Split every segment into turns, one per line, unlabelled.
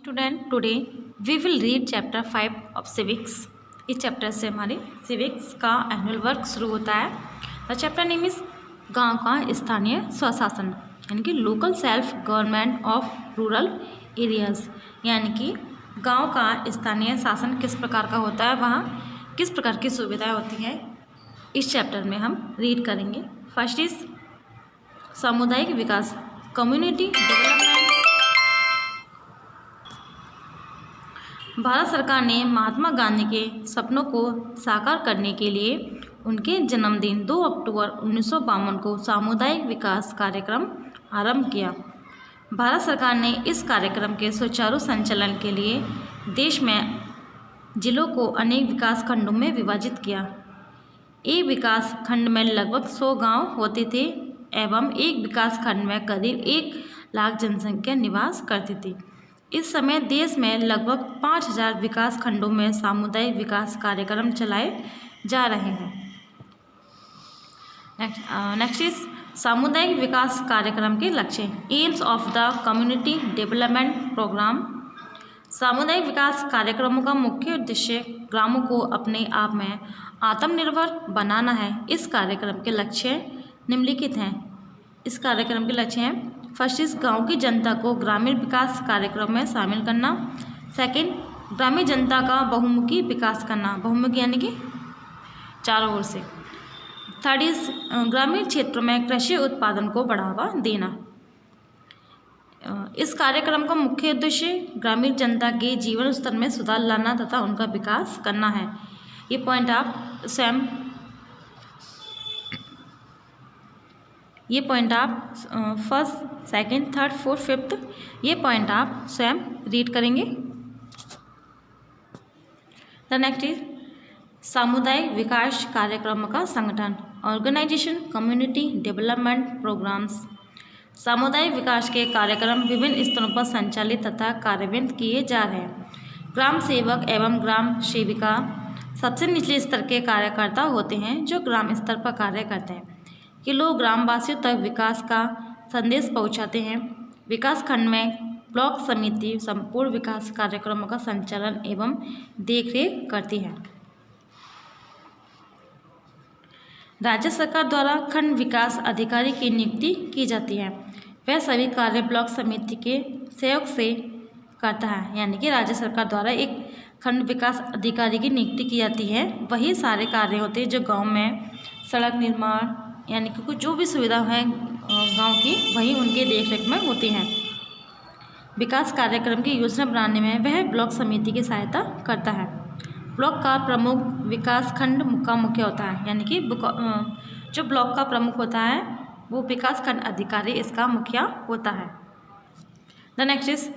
Student today we will read chapter 5 of civics. इस chapter से हमारे सिविक्स का एनुअल वर्क शुरू होता है। द चैप्टर नेम इज गांव का स्थानीय स्वशासन यानी कि local self government of rural areas, यानी कि गांव का स्थानीय शासन किस प्रकार का होता है, वहाँ किस प्रकार की सुविधाएं होती हैं, इस चैप्टर में हम रीड करेंगे। फर्स्ट इज सामुदायिक विकास, कम्युनिटी डेवलपमेंट। भारत सरकार ने महात्मा गांधी के सपनों को साकार करने के लिए उनके जन्मदिन 2 अक्टूबर 1952 को सामुदायिक विकास कार्यक्रम आरंभ किया। भारत सरकार ने इस कार्यक्रम के सुचारू संचालन के लिए देश में जिलों को अनेक विकास खंडों में विभाजित किया। एक विकास खंड में लगभग 100 गांव होते थे एवं एक विकास खंड में करीब 1 लाख जनसंख्या निवास करती थी। इस समय देश में लगभग 5000 विकास खंडों में सामुदायिक विकास कार्यक्रम चलाए जा रहे हैं। नेक्स्ट इज सामुदायिक विकास कार्यक्रम के लक्ष्य। Aims of the community development programme. सामुदायिक विकास कार्यक्रमों का मुख्य उद्देश्य ग्रामों को अपने आप में आत्मनिर्भर बनाना है। इस कार्यक्रम के लक्ष्य निम्नलिखित हैं। इस कार्यक्रम के लक्ष्य हैं, फर्स्ट इज गाँव की जनता को ग्रामीण विकास कार्यक्रम में शामिल करना। सेकंड, ग्रामीण जनता का बहुमुखी विकास करना, बहुमुखी यानी कि चारों ओर से। थर्ड इज ग्रामीण क्षेत्रों में कृषि उत्पादन को बढ़ावा देना। इस कार्यक्रम का मुख्य उद्देश्य ग्रामीण जनता के जीवन स्तर में सुधार लाना तथा उनका विकास करना है। ये पॉइंट आप first, second, third, fourth, fifth ये पॉइंट आप स्वयं रीड करेंगे। द नेक्स्ट इज सामुदायिक विकास कार्यक्रमों का संगठन, ऑर्गेनाइजेशन, कम्युनिटी डेवलपमेंट प्रोग्राम्स। सामुदायिक विकास के कार्यक्रम विभिन्न स्तरों पर संचालित तथा कार्यान्वित किए जा रहे हैं। ग्राम सेवक एवं ग्राम सेविका सबसे निचले स्तर के कार्यकर्ता होते हैं जो ग्राम स्तर पर कार्य करते हैं कि लोग ग्रामवासियों तक विकास का संदेश पहुंचाते हैं। विकास खंड में ब्लॉक समिति संपूर्ण विकास कार्यक्रमों का संचालन एवं देखरेख करती है। राज्य सरकार द्वारा खंड विकास अधिकारी की नियुक्ति की जाती है। वह सभी कार्य ब्लॉक समिति के सहयोग से करता है, यानी कि राज्य सरकार द्वारा एक खंड विकास अधिकारी की नियुक्ति की जाती है। वही सारे कार्य होते हैं जो गांव में सड़क निर्माण यानी कि कुछ जो भी सुविधा है गांव की, वही उनके देखरेख में होती हैं। विकास कार्यक्रम की योजना बनाने में वह ब्लॉक समिति की सहायता करता है। ब्लॉक का प्रमुख विकास खंड का मुख्य होता है, यानी कि जो ब्लॉक का प्रमुख होता है वो विकास खंड अधिकारी इसका मुखिया होता है। द नेक्स्ट इज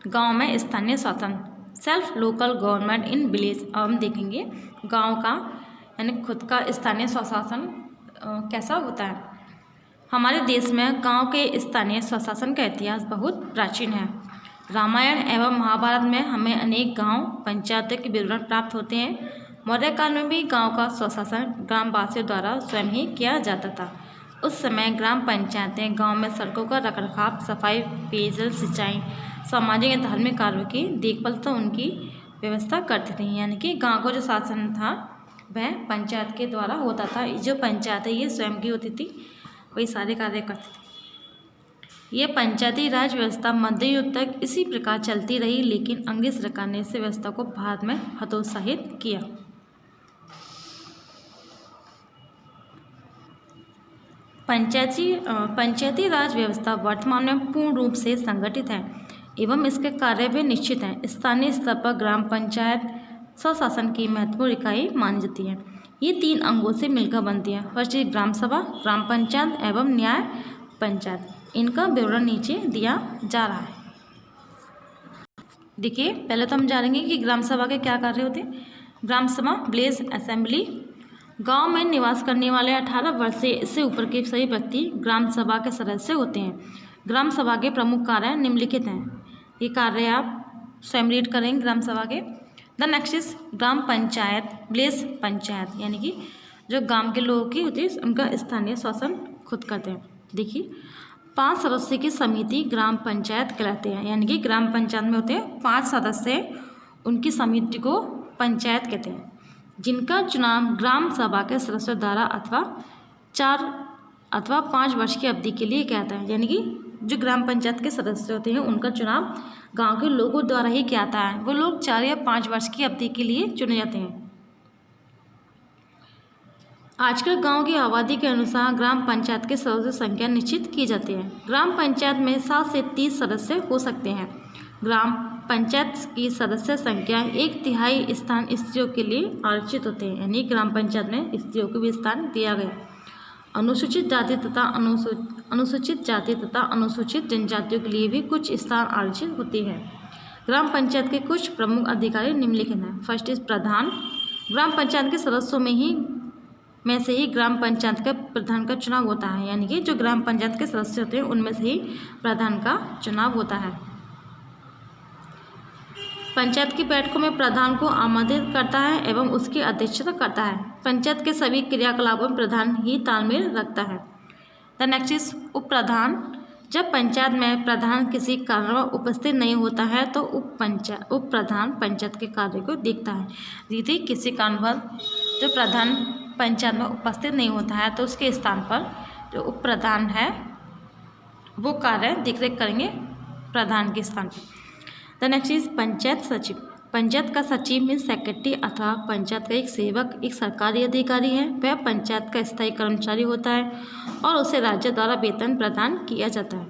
गाँव में स्थानीय शासन, self local government in village. अब हम देखेंगे गाँव का यानी खुद का स्थानीय स्वशासन कैसा होता है। हमारे देश में गांव के स्थानीय स्वशासन का इतिहास बहुत प्राचीन है। रामायण एवं महाभारत में हमें अनेक गांव पंचायतों के विवरण प्राप्त होते हैं। मौर्य काल में भी गांव का स्वशासन ग्रामवासियों द्वारा स्वयं ही किया जाता था। उस समय ग्राम पंचायतें गांव में सड़कों का रखरखाव, सफाई, पेयजल, सिंचाई, सामाजिक या धार्मिक कार्यों की देखभाल तो उनकी व्यवस्था करती थी। यानी कि गाँव का जो शासन था वह पंचायत के द्वारा होता था। जो पंचायत है ये स्वयं की होती थी, वही सारे कार्य करती थी। ये पंचायती राज व्यवस्था मध्य युग तक इसी प्रकार चलती रही, लेकिन अंग्रेज सरकार ने इस व्यवस्था को भारत में हतोत्साहित किया। पंचायती राज व्यवस्था वर्तमान में पूर्ण रूप से संगठित है एवं इसके कार्य भी निश्चित हैं। स्थानीय स्तर पर ग्राम पंचायत स्वशासन की महत्वपूर्ण इकाई मानी जाती है। ये 3 अंगों से मिलकर बनती है। फर्स्ट है ग्राम सभा, ग्राम पंचायत एवं न्याय पंचायत। इनका विवरण नीचे दिया जा रहा है। देखिए, पहले तो हम जानेंगे कि ग्राम सभा के क्या कार्य होते हैं। ग्राम सभा विलेज असेंबली, गांव में निवास करने वाले 18 वर्ष से इससे ऊपर के सभी व्यक्ति ग्राम सभा के सदस्य होते हैं। ग्राम सभा के प्रमुख कार्य निम्नलिखित हैं। ये कार्य आप स्वयं रीड करेंगे ग्राम सभा के। द नेक्स्ट इज ग्राम पंचायत, विलेज पंचायत, यानी कि जो गांव के लोगों की होती है उनका स्थानीय शासन खुद करते हैं। देखिए, 5 सदस्य की समिति ग्राम पंचायत कहलाते हैं, यानी कि ग्राम पंचायत में होते हैं 5 सदस्य, उनकी समिति को पंचायत कहते हैं, जिनका चुनाव ग्राम सभा के सदस्यों द्वारा अथवा 4 अथवा 5 वर्ष की अवधि के लिए किया जाता है। यानी कि जो ग्राम पंचायत के सदस्य होते हैं उनका चुनाव गांव के लोगों द्वारा ही किया जाता है। वो लोग 4 या 5 वर्ष की अवधि के लिए चुने जाते हैं। आजकल गांव की आबादी के अनुसार ग्राम पंचायत के सदस्यों की संख्या निश्चित की जाती है। ग्राम पंचायत में 7 से 30 सदस्य हो सकते हैं। ग्राम पंचायत की सदस्य संख्या 1/3 स्थान स्त्रियों के लिए आरक्षित होते हैं, यानी ग्राम पंचायत में स्त्रियों को भी स्थान दिया गया। अनुसूचित जाति तथा अनुसूचित जनजातियों के लिए भी कुछ स्थान आरक्षित होती है। ग्राम पंचायत के कुछ प्रमुख अधिकारी निम्नलिखित हैं। फर्स्ट इज प्रधान। ग्राम पंचायत के सदस्यों में से ही ग्राम पंचायत का प्रधान का चुनाव होता है, यानी कि जो ग्राम पंचायत के सदस्य होते हैं उनमें से ही प्रधान का चुनाव होता है। पंचायत की बैठकों में प्रधान को आमंत्रित करता है एवं उसकी अध्यक्षता करता है। पंचायत के सभी क्रियाकलापों में प्रधान ही तालमेल रखता है। द नेक्स्ट इज उप प्रधान। जब पंचायत में प्रधान किसी कारणवश उपस्थित नहीं होता है तो उप प्रधान पंचायत के कार्य को देखता है। यदि किसी कारणवश जो प्रधान पंचायत में उपस्थित नहीं होता है तो उसके स्थान पर जो उप प्रधान है वो कार्य देखरेख करेंगे प्रधान के स्थान पर। द नेक्स्ट इज पंचायत सचिव। पंचायत का सचिव मीन्स सेक्रेटरी अथवा पंचायत का एक सेवक एक सरकारी अधिकारी है। वह पंचायत का स्थायी कर्मचारी होता है और उसे राज्य द्वारा वेतन प्रदान किया जाता है।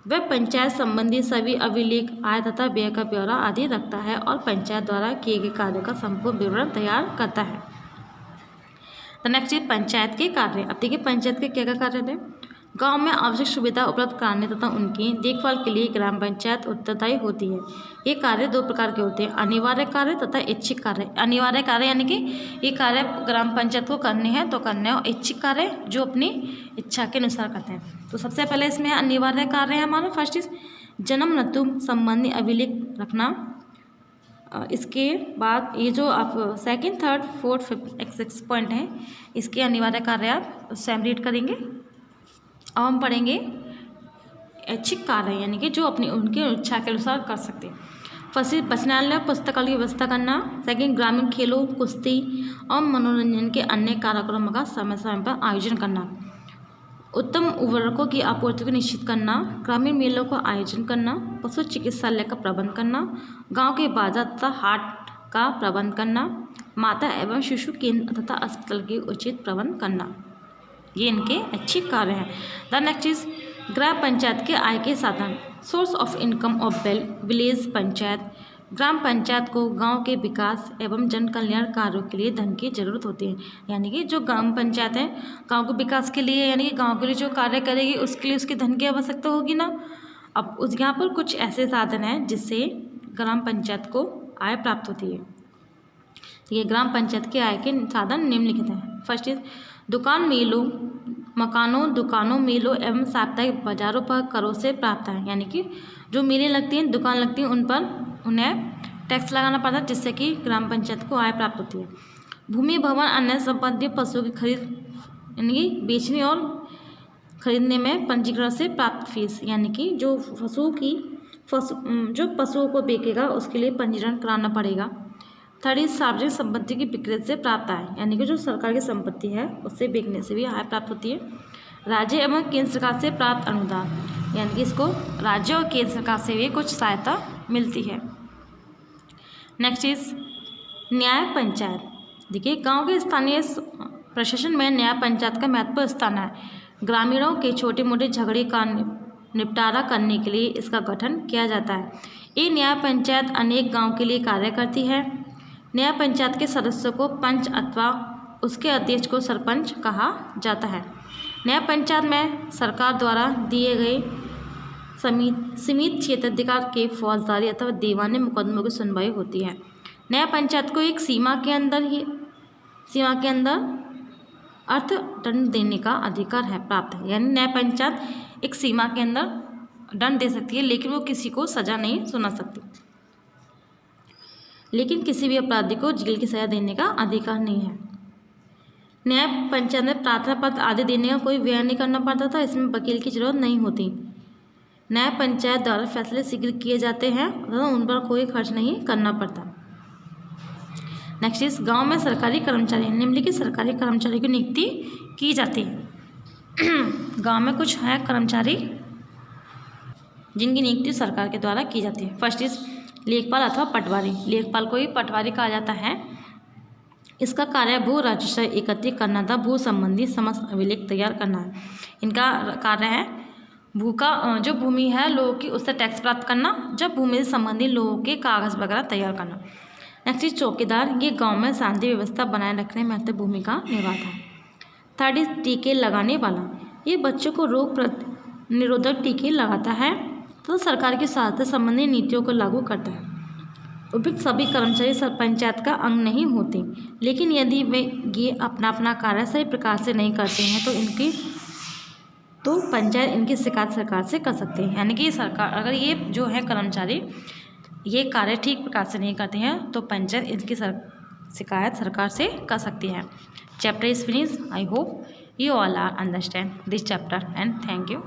वह पंचायत संबंधी सभी अभिलेख, आय तथा व्यय का ब्यौरा आदि रखता है और पंचायत द्वारा किए गए कार्य का संपूर्ण विवरण तैयार करता है। द नेक्स्ट इज पंचायत के कार्य। अब देखिए पंचायत के क्या क्या कार्य थे। गांव में आवश्यक सुविधा उपलब्ध कराने तथा उनकी देखभाल के लिए ग्राम पंचायत उत्तरदायी होती है। ये कार्य 2 प्रकार के होते हैं, अनिवार्य कार्य तथा ऐच्छिक कार्य। अनिवार्य कार्य यानी कि ये कार्य ग्राम पंचायत को करने हैं तो करने हैं, और ऐच्छिक कार्य जो अपनी इच्छा के अनुसार करते हैं। तो सबसे पहले इसमें अनिवार्य कार्य है हमारा। फर्स्ट इज जन्म मृत्यु संबंधी अभिलेख रखना। इसके बाद ये जो आप 2nd, 3rd, 4th, 5th 6 point हैं, इसके अनिवार्य कार्य आप सेपरेट करेंगे। अब हम पढ़ेंगे ऐच्छिक कार्य, यानी कि जो अपनी उनकी इच्छा के अनुसार कर सकते हैं। फर्स्ट बचनालय पुस्तकालय की व्यवस्था करना। 2nd ग्रामीण खेलों, कुश्ती और मनोरंजन के अन्य कार्यक्रमों का समय समय पर आयोजन करना। उत्तम उर्वरकों की आपूर्ति को निश्चित करना। ग्रामीण मेलों का आयोजन करना। पशु चिकित्सालय का प्रबंध करना। गाँव के बाजार तथा हाट का प्रबंध करना। माता एवं शिशु केंद्र तथा अस्पताल के उचित प्रबंध करना। ये इनके अच्छे कार्य हैं। द नेक्स्ट इज ग्राम पंचायत के आय के साधन। Source of income of village panchayat. ग्राम पंचायत को गांव के विकास एवं जन कल्याण कार्यों के लिए धन की जरूरत होती है। यानी कि जो ग्राम पंचायत है गांव के विकास के लिए, यानी कि गांव के लिए जो कार्य करेगी उसके लिए उसके धन की आवश्यकता होगी ना। अब उस यहाँ पर कुछ ऐसे साधन हैं जिससे ग्राम पंचायत को आय प्राप्त होती है। तो ये ग्राम पंचायत के आय के साधन निम्नलिखित हैं। फर्स्ट इज दुकान मेलों, मकानों, दुकानों, मेलों एवं साप्ताहिक बाजारों पर करों से प्राप्त है। यानी कि जो मेले लगती हैं, दुकान लगती हैं, उन पर उन्हें टैक्स लगाना पड़ता है, जिससे कि ग्राम पंचायत को आय प्राप्त होती है। भूमि, भवन, अन्य संपत्ति, पशुओं की खरीद, यानी कि बेचने और खरीदने में पंजीकरण से प्राप्त फीस, यानी कि जो पशुओं को बेचेगा उसके लिए पंजीकरण कराना पड़ेगा। थर्ड इज सार्वजनिक संपत्ति की बिक्री से प्राप्त आय, यानी कि जो सरकार की संपत्ति है उससे बेचने से भी आय प्राप्त होती है। राज्य एवं केंद्र सरकार से प्राप्त अनुदान, यानी कि इसको राज्य और केंद्र सरकार से भी कुछ सहायता मिलती है। नेक्स्ट इज न्याय पंचायत। देखिए गांव के स्थानीय प्रशासन में न्याय पंचायत का महत्वपूर्ण स्थान है। ग्रामीणों के छोटे मोटे झगड़े का निपटारा करने के लिए इसका गठन किया जाता है। ये न्याय पंचायत अनेक गाँव के लिए कार्य करती है। न्याय पंचायत के सदस्यों को पंच अथवा उसके अध्यक्ष को सरपंच कहा जाता है। न्याय पंचायत में सरकार द्वारा दिए गए सीमित क्षेत्राधिकार के फौजदारी अथवा दीवानी मुकदमों की सुनवाई होती है। न्याय पंचायत को एक सीमा के अंदर अर्थदंड देने का अधिकार है प्राप्त है। यानी न्याय पंचायत एक सीमा के अंदर दंड दे सकती है, लेकिन वो किसी को सजा नहीं सुना सकती। लेकिन किसी भी अपराधी को जेल की सजा देने का अधिकार नहीं है। न्याय पंचायत में प्रार्थना पत्र आदि देने का कोई व्यय नहीं करना पड़ता था। इसमें वकील की जरूरत नहीं होती। न्याय पंचायत द्वारा फैसले शीघ्र किए जाते हैं तथा उन पर कोई खर्च नहीं करना पड़ता। नेक्स्ट इस गांव में सरकारी कर्मचारी, निम्नलिखित सरकारी कर्मचारी की नियुक्ति की जाती है। गांव में कुछ है कर्मचारी जिनकी नियुक्ति सरकार के द्वारा की जाती है। फर्स्ट इज लेखपाल अथवा पटवारी। लेखपाल को ही पटवारी कहा जाता है। इसका कार्य भू राजस्व एकत्रित करना था, भू संबंधी समस्त अभिलेख तैयार करना है। इनका कार्य है भू का जो भूमि है लोगों की उससे टैक्स प्राप्त करना, जब भूमि से संबंधित लोगों के कागज वगैरह तैयार करना। नेक्स्ट इज चौकीदार। ये गांव में शांति व्यवस्था बनाए रखने में महत्वपूर्ण भूमिका निभाता है। थर्ड इज टीके लगाने वाला। ये बच्चों को रोग निरोधक टीके लगाता है तो सरकार की स्वास्थ्य संबंधी नीतियों को लागू करता है। उपयुक्त सभी कर्मचारी पंचायत का अंग नहीं होते, लेकिन यदि वे ये अपना अपना कार्य सही प्रकार से नहीं करते हैं तो पंचायत इनकी शिकायत सरकार से कर सकते हैं। यानी कि सरकार अगर ये जो है कर्मचारी ये कार्य ठीक प्रकार से नहीं करते हैं तो पंचायत इनकी शिकायत सरकार से कर सकती है। Chapter is finish. I hope you all are understand this chapter and thank you.